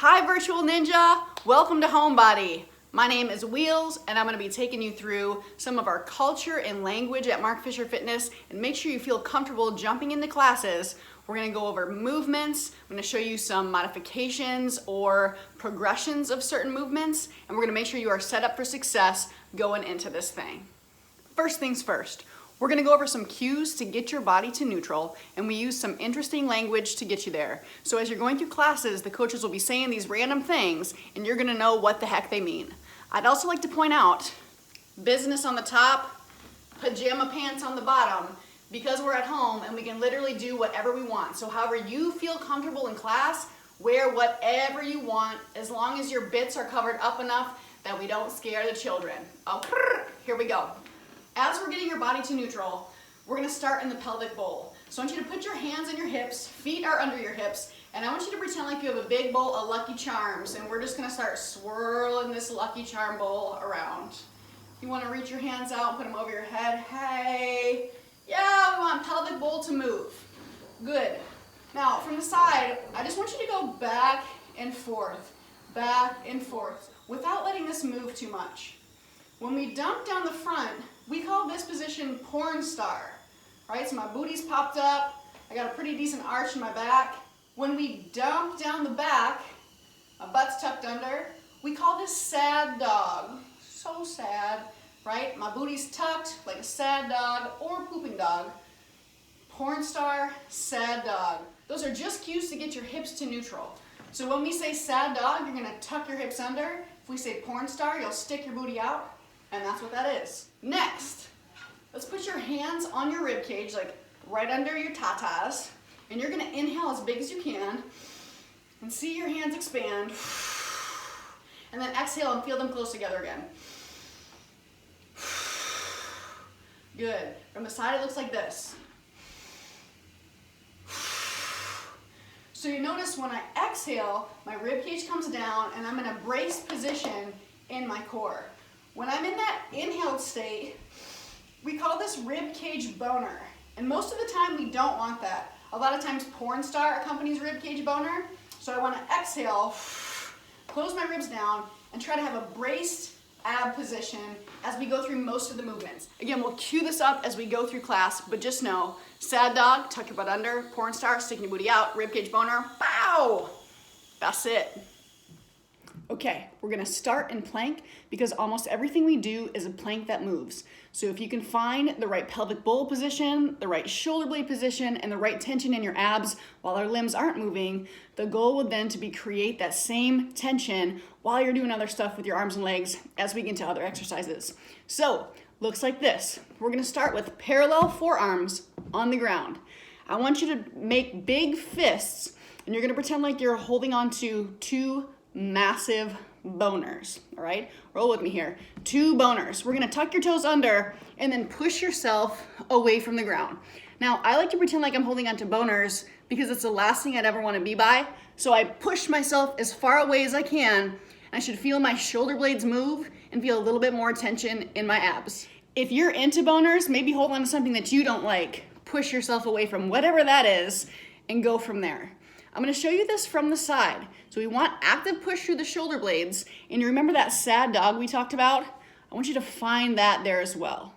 Hi Virtual Ninja, welcome to HomeBody. My name is Wheels and I'm going to be taking you through some of our culture and language at Mark Fisher Fitness, and make sure you feel comfortable jumping into classes. We're going to go over movements, I'm going to show you some modifications or progressions of certain movements, and we're going to make sure you are set up for success going into this thing. First things first. We're gonna go over some cues to get your body to neutral, and we use some interesting language to get you there. So as you're going through classes, the coaches will be saying these random things, and you're gonna know what the heck they mean. I'd also like to point out, business on the top, pajama pants on the bottom, because we're at home and we can literally do whatever we want. So however you feel comfortable in class, wear whatever you want, as long as your bits are covered up enough that we don't scare the children. Oh, here we go. As we're getting your body to neutral, we're gonna start in the pelvic bowl. So I want you to put your hands on your hips, feet are under your hips, and I want you to pretend like you have a big bowl of Lucky Charms, and we're just gonna start swirling this Lucky Charm bowl around. You wanna reach your hands out, put them over your head. Hey, yeah, we want pelvic bowl to move. Good. Now, from the side, I just want you to go back and forth, without letting this move too much. When we dump down the front, we call this position porn star, right? So my booty's popped up, I got a pretty decent arch in my back. When we dump down the back, my butt's tucked under, we call this sad dog. So sad, right? My booty's tucked like a sad dog or pooping dog. Porn star, sad dog. Those are just cues to get your hips to neutral. So when we say sad dog, you're gonna tuck your hips under. If we say porn star, you'll stick your booty out. And that's what that is. Next, let's put your hands on your rib cage, like right under your tatas, and you're gonna inhale as big as you can, and see your hands expand, and then exhale and feel them close together again. Good. From the side, it looks like this. So you notice when I exhale, my rib cage comes down, and I'm in a braced position in my core. When I'm in that inhaled state, we call this rib cage boner. And most of the time we don't want that. A lot of times porn star accompanies rib cage boner. So I want to exhale, close my ribs down, and try to have a braced ab position as we go through most of the movements. Again, we'll cue this up as we go through class, but just know, sad dog, tuck your butt under, porn star, sticking your booty out, rib cage boner, pow! That's it. Okay, we're gonna start in plank because almost everything we do is a plank that moves. So if you can find the right pelvic bowl position, the right shoulder blade position, and the right tension in your abs while our limbs aren't moving, the goal would then to be create that same tension while you're doing other stuff with your arms and legs as we get into other exercises. So, looks like this. We're gonna start with parallel forearms on the ground. I want you to make big fists, and you're gonna pretend like you're holding on to two massive boners, all right? Roll with me here. Two boners. We're gonna tuck your toes under and then push yourself away from the ground. Now, I like to pretend like I'm holding onto boners because it's the last thing I'd ever wanna be by. So I push myself as far away as I can, and I should feel my shoulder blades move and feel a little bit more tension in my abs. If you're into boners, maybe hold on to something that you don't like. Push yourself away from whatever that is and go from there. I'm gonna show you this from the side. So we want active push through the shoulder blades. And you remember that sad dog we talked about? I want you to find that there as well.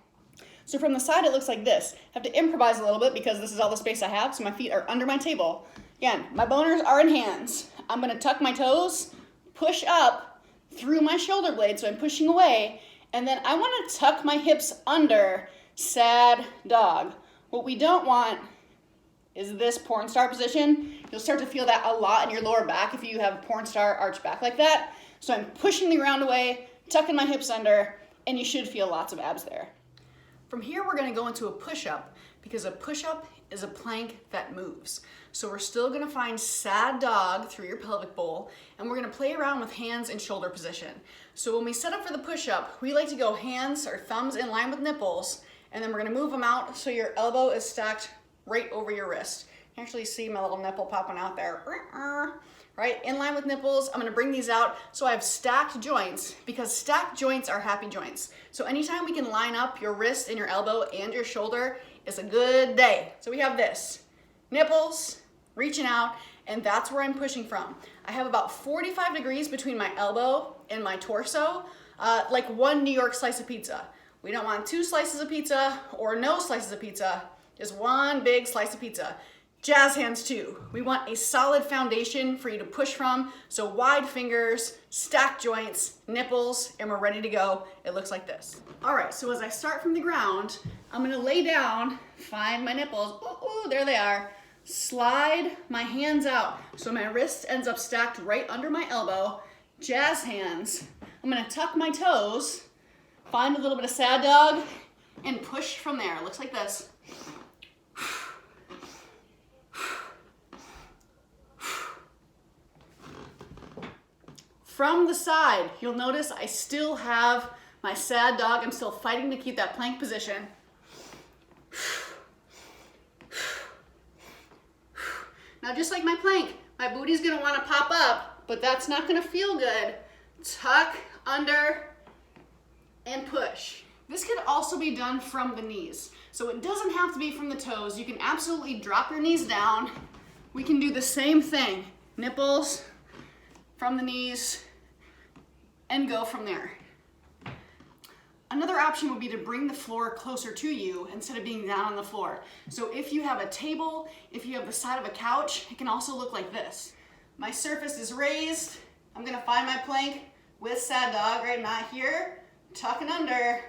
So from the side, it looks like this. I have to improvise a little bit because this is all the space I have, so my feet are under my table. Again, my boners are in hands. I'm gonna tuck my toes, push up through my shoulder blades, so I'm pushing away, and then I wanna tuck my hips under, sad dog. What we don't want is this porn star position. You'll start to feel that a lot in your lower back if you have a porn star arch back like that. So I'm pushing the ground away, tucking my hips under, and you should feel lots of abs there. From here, we're gonna go into a push-up because a push-up is a plank that moves. So we're still gonna find sad dog through your pelvic bowl, and we're gonna play around with hands in shoulder position. So when we set up for the push-up, we like to go hands or thumbs in line with nipples, and then we're gonna move them out so your elbow is stacked right over your wrist. You can actually see my little nipple popping out there. Right, in line with nipples. I'm gonna bring these out so I have stacked joints because stacked joints are happy joints. So anytime we can line up your wrist and your elbow and your shoulder is a good day. So we have this, nipples, reaching out, and that's where I'm pushing from. I have about 45 degrees between my elbow and my torso, like one New York slice of pizza. We don't want 2 slices of pizza or no slices of pizza, just one big slice of pizza. Jazz hands too. We want a solid foundation for you to push from, so wide fingers, stacked joints, nipples, and we're ready to go. It looks like this. All right, so as I start from the ground, I'm gonna lay down, find my nipples, ooh, there they are. Slide my hands out so my wrist ends up stacked right under my elbow. Jazz hands. I'm gonna tuck my toes, find a little bit of sad dog, and push from there. It looks like this. From the side, you'll notice I still have my sad dog. I'm still fighting to keep that plank position. Now, just like my plank, my booty's gonna wanna pop up, but that's not gonna feel good. Tuck under and push. This could also be done from the knees. So it doesn't have to be from the toes. You can absolutely drop your knees down. We can do the same thing. Nipples from the knees and go from there. Another option would be to bring the floor closer to you instead of being down on the floor. So if you have a table, if you have the side of a couch, it can also look like this. My surface is raised. I'm gonna find my plank with sad dog right now here, tucking under.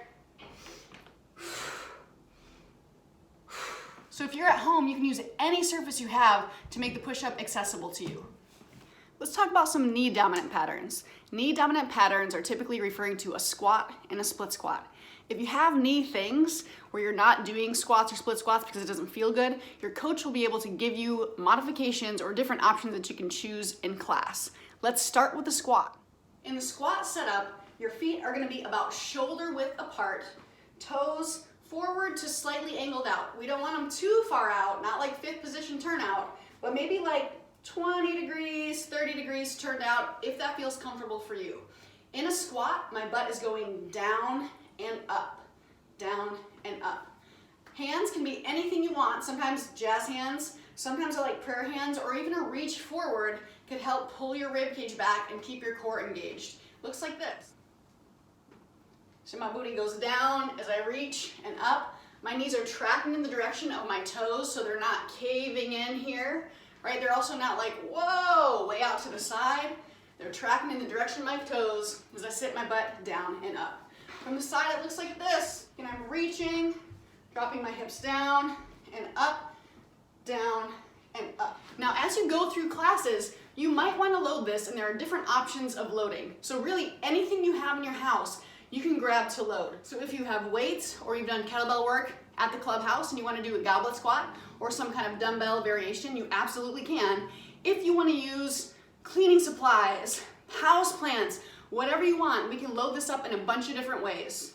So if you're at home, you can use any surface you have to make the push-up accessible to you. Let's talk about some knee dominant patterns. Knee dominant patterns are typically referring to a squat and a split squat. If you have knee things where you're not doing squats or split squats because it doesn't feel good, your coach will be able to give you modifications or different options that you can choose in class. Let's start with the squat. In the squat setup, your feet are gonna be about shoulder width apart, toes forward to slightly angled out. We don't want them too far out, not like 5th position turnout, but maybe like 20 degrees, 30 degrees turned out, if that feels comfortable for you. In a squat, my butt is going down and up, down and up. Hands can be anything you want. Sometimes jazz hands, sometimes I like prayer hands, or even a reach forward could help pull your rib cage back and keep your core engaged. Looks like this. So my booty goes down as I reach and up. My knees are tracking in the direction of my toes, so they're not caving in here. Right, they're also not like, whoa, way out to the side. They're tracking in the direction of my toes as I sit my butt down and up. From the side, it looks like this. And I'm reaching, dropping my hips down and up, down and up. Now, as you go through classes, you might want to load this, and there are different options of loading. So really, anything you have in your house, you can grab to load. So if you have weights or you've done kettlebell work at the clubhouse and you want to do a goblet squat or some kind of dumbbell variation, you absolutely can. If you want to use cleaning supplies, house plants, whatever you want, we can load this up in a bunch of different ways.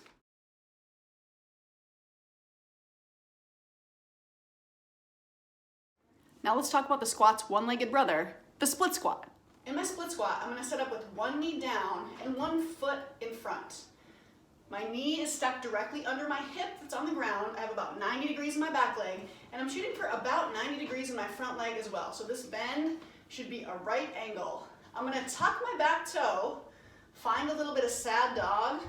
Now let's talk about the squat's one-legged brother, the split squat. In my split squat, I'm going to set up with one knee down and one foot in front. My knee is stuck directly under my hip that's on the ground. I have about 90 degrees in my back leg, and I'm shooting for about 90 degrees in my front leg as well. So this bend should be a right angle. I'm gonna tuck my back toe, find a little bit of sad dog,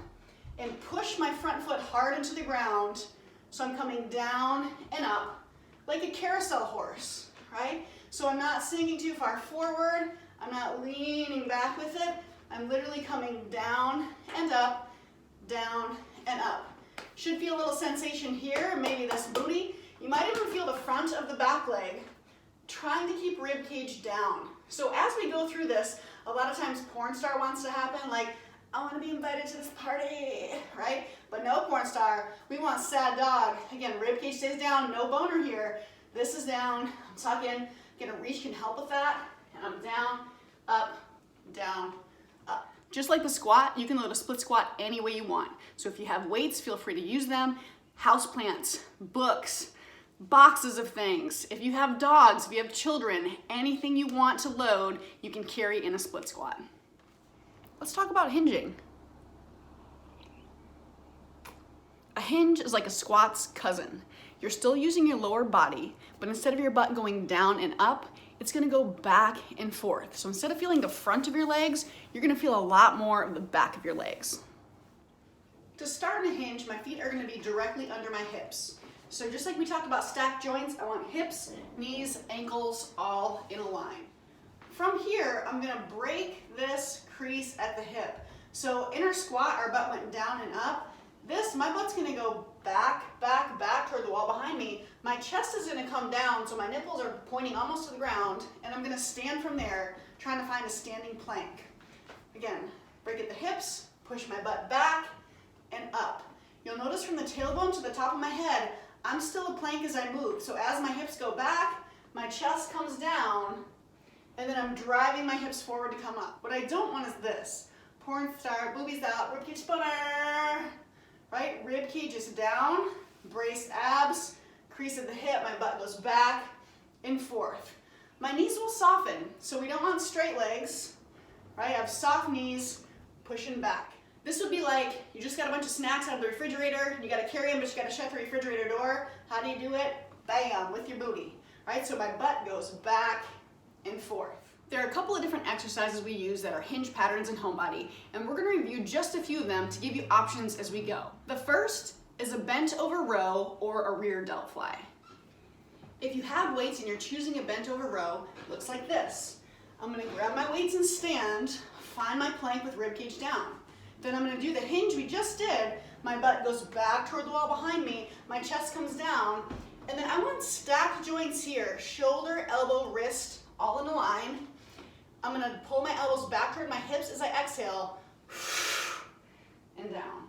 and push my front foot hard into the ground so I'm coming down and up like a carousel horse, right? So I'm not sinking too far forward, I'm not leaning back with it, I'm literally coming down and up, down and up. Should feel a little sensation here, maybe this booty. You might even feel the front of the back leg, trying to keep rib cage down. So as we go through this, a lot of times porn star wants to happen, like, I want to be invited to this party, right? But no porn star, we want sad dog. Again, rib cage stays down, no boner here. This is down, I'm tucking, again, a reach can help with that, and I'm down, up, down, up. Just like the squat, you can load a split squat any way you want. So if you have weights, feel free to use them. House plants, books, boxes of things. If you have dogs, if you have children, anything you want to load, you can carry in a split squat. Let's talk about hinging. A hinge is like a squat's cousin. You're still using your lower body, but instead of your butt going down and up, it's gonna go back and forth. So instead of feeling the front of your legs, you're gonna feel a lot more of the back of your legs. To start in a hinge, my feet are gonna be directly under my hips. So just like we talked about stacked joints, I want hips, knees, ankles, all in a line. From here, I'm gonna break this crease at the hip. So in our squat, our butt went down and up. My butt's gonna go back, back, back toward the wall behind me. My chest is gonna come down, so my nipples are pointing almost to the ground, and I'm gonna stand from there, trying to find a standing plank. Again, break at the hips, push my butt back and up. You'll notice from the tailbone to the top of my head, I'm still a plank as I move. So as my hips go back, my chest comes down, and then I'm driving my hips forward to come up. What I don't want is this. Porn star, boobies out, ribcage spooner. Right, rib cage is down, braced abs, crease at the hip, my butt goes back and forth. My knees will soften, so we don't want straight legs, right? I have soft knees, pushing back. This would be like, you just got a bunch of snacks out of the refrigerator, you gotta carry them, but you gotta shut the refrigerator door. How do you do it? Bam, with your booty, right? So my butt goes back and forth. There are a couple of different exercises we use that are hinge patterns in HomeBody, and we're going to review just a few of them to give you options as we go. The first is a bent over row or a rear delt fly. If you have weights and you're choosing a bent over row, it looks like this. I'm going to grab my weights and stand, find my plank with rib cage down. Then I'm going to do the hinge we just did. My butt goes back toward the wall behind me, my chest comes down, and then I want stacked joints here, shoulder, elbow, wrist, all in a line. I'm gonna pull my elbows back toward my hips as I exhale, and down.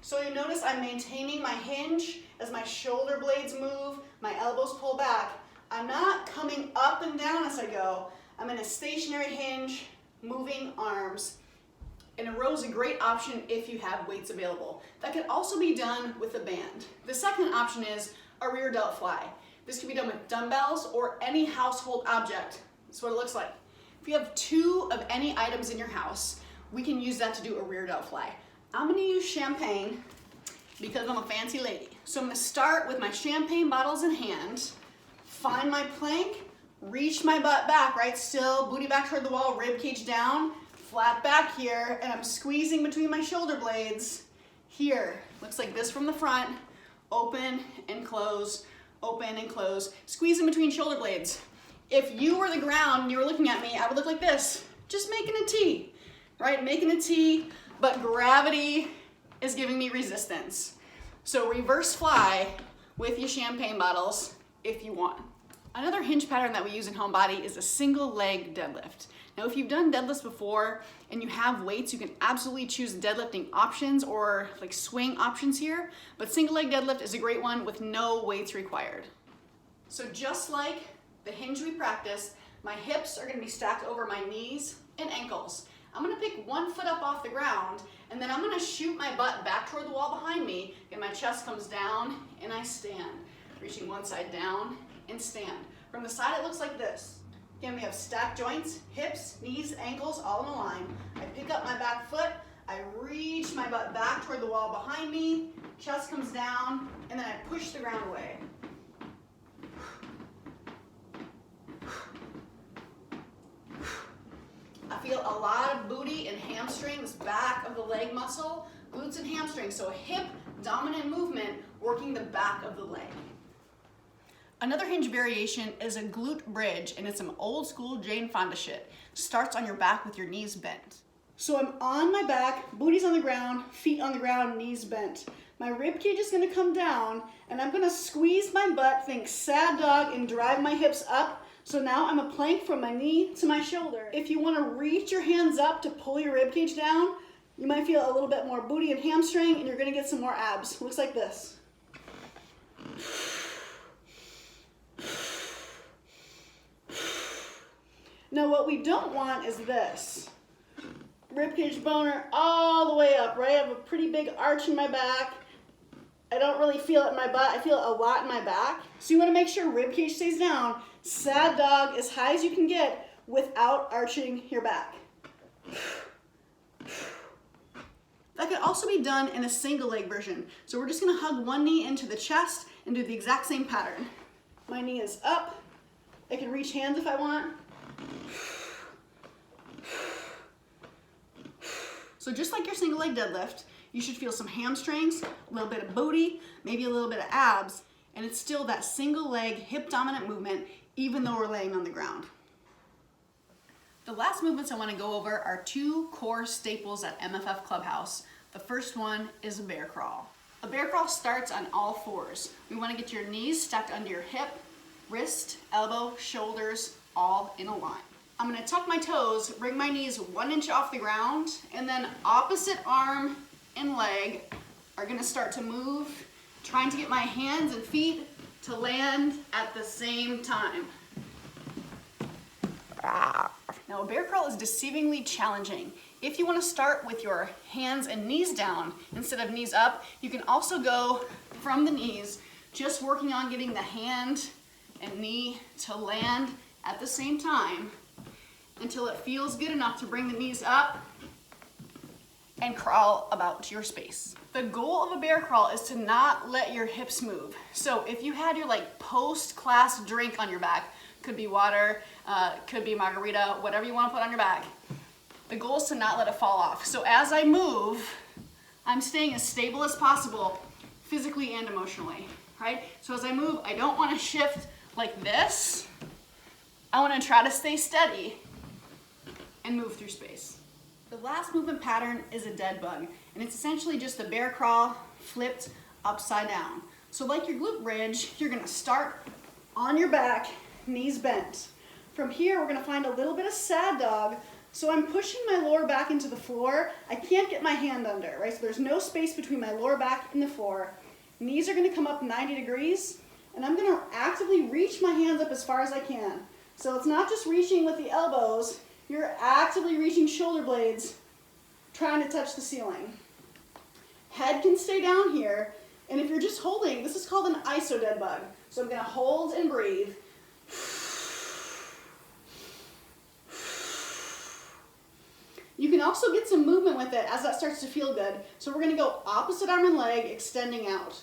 So you notice I'm maintaining my hinge as my shoulder blades move, my elbows pull back. I'm not coming up and down as I go. I'm in a stationary hinge, moving arms. And a row is a great option if you have weights available. That can also be done with a band. The second option is a rear delt fly. This can be done with dumbbells or any household object. That's what it looks like. If you have 2 of any items in your house, we can use that to do a rear delt fly. I'm gonna use champagne because I'm a fancy lady. So I'm gonna start with my champagne bottles in hand, find my plank, reach my butt back, right? Still booty back toward the wall, rib cage down, flat back here, and I'm squeezing between my shoulder blades here. Looks like this from the front, open and close, open and close, squeeze in between shoulder blades. If you were the ground and you were looking at me, I would look like this, just making a T, right? Making a T, but gravity is giving me resistance. So reverse fly with your champagne bottles if you want. Another hinge pattern that we use in HomeBody is a single leg deadlift. Now, if you've done deadlifts before and you have weights, you can absolutely choose deadlifting options or like swing options here, but single leg deadlift is a great one with no weights required. So just like the hinge we practiced, my hips are gonna be stacked over my knees and ankles. I'm gonna pick one foot up off the ground, and then I'm gonna shoot my butt back toward the wall behind me, and my chest comes down, and I stand. Reaching one side down and stand. From the side, it looks like this. Again, we have stacked joints, hips, knees, ankles, all in a line. I pick up my back foot, I reach my butt back toward the wall behind me, chest comes down, and then I push the ground away. I feel a lot of booty and hamstrings, back of the leg muscle, glutes and hamstrings. So a hip dominant movement working the back of the leg. Another hinge variation is a glute bridge, and it's some old school Jane Fonda shit. Starts on your back with your knees bent. So I'm on my back, booty's on the ground, feet on the ground, knees bent. My rib cage is gonna come down, and I'm gonna squeeze my butt, think sad dog, and drive my hips up. So now I'm a plank from my knee to my shoulder. If you wanna reach your hands up to pull your rib cage down, you might feel a little bit more booty and hamstring, and you're gonna get some more abs. Looks like this. Now what we don't want is this. Ribcage boner all the way up, right? I have a pretty big arch in my back. I don't really feel it in my butt. I feel it a lot in my back. So you want to make sure ribcage stays down. Sad dog as high as you can get without arching your back. That could also be done in a single leg version. So we're just going to hug one knee into the chest and do the exact same pattern. My knee is up. I can reach hands if I want. So just like your single leg deadlift, you should feel some hamstrings, a little bit of booty, maybe a little bit of abs, and it's still that single leg hip dominant movement even though we're laying on the ground. The last movements I want to go over are two core staples at MFF Clubhouse. The first one is a bear crawl. A bear crawl starts on all fours. We want to get your knees stacked under your hip, wrist, elbow, shoulders, all in a line. I'm going to tuck my toes, bring my knees 1 inch off the ground, and then opposite arm and leg are going to start to move, trying to get my hands and feet to land at the same time. Now, a bear crawl is deceivingly challenging. If you want to start with your hands and knees down instead of knees up, you can also go from the knees, just working on getting the hand and knee to land at the same time until it feels good enough to bring the knees up and crawl about to your space. The goal of a bear crawl is to not let your hips move. So if you had your like post-class drink on your back, could be water, could be margarita, whatever you want to put on your back, the goal is to not let it fall off. So as I move, I'm staying as stable as possible, physically and emotionally, right? So as I move, I don't want to shift like this. I want to try to stay steady and move through space. The last movement pattern is a dead bug, and it's essentially just a bear crawl flipped upside down. So like your glute bridge, you're gonna start on your back, knees bent. From here, we're gonna find a little bit of sad dog. So I'm pushing my lower back into the floor. I can't get my hand under, right? So there's no space between my lower back and the floor. Knees are gonna come up 90 degrees, and I'm gonna actively reach my hands up as far as I can. So it's not just reaching with the elbows, you're actively reaching shoulder blades, trying to touch the ceiling. Head can stay down here, and if you're just holding, this is called an iso dead bug. So I'm gonna hold and breathe. You can also get some movement with it as that starts to feel good. So we're gonna go opposite arm and leg, extending out.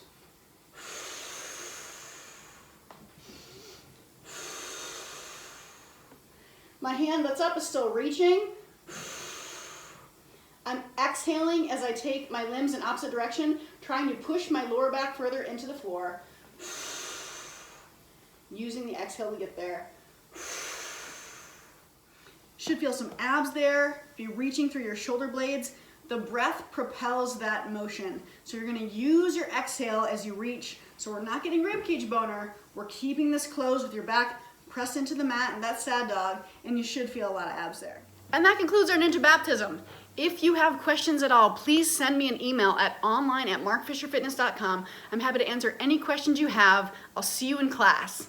My hand that's up is still reaching. I'm exhaling as I take my limbs in opposite direction, trying to push my lower back further into the floor. Using the exhale to get there. Should feel some abs there. Be reaching through your shoulder blades. The breath propels that motion. So you're gonna use your exhale as you reach. So we're not getting ribcage boner. We're keeping this closed with your back pressed into the mat and that sad dog, and you should feel a lot of abs there. And that concludes our ninja baptism. If you have questions at all, please send me an email at online@markfisherfitness.com. I'm happy to answer any questions you have. I'll see you in class.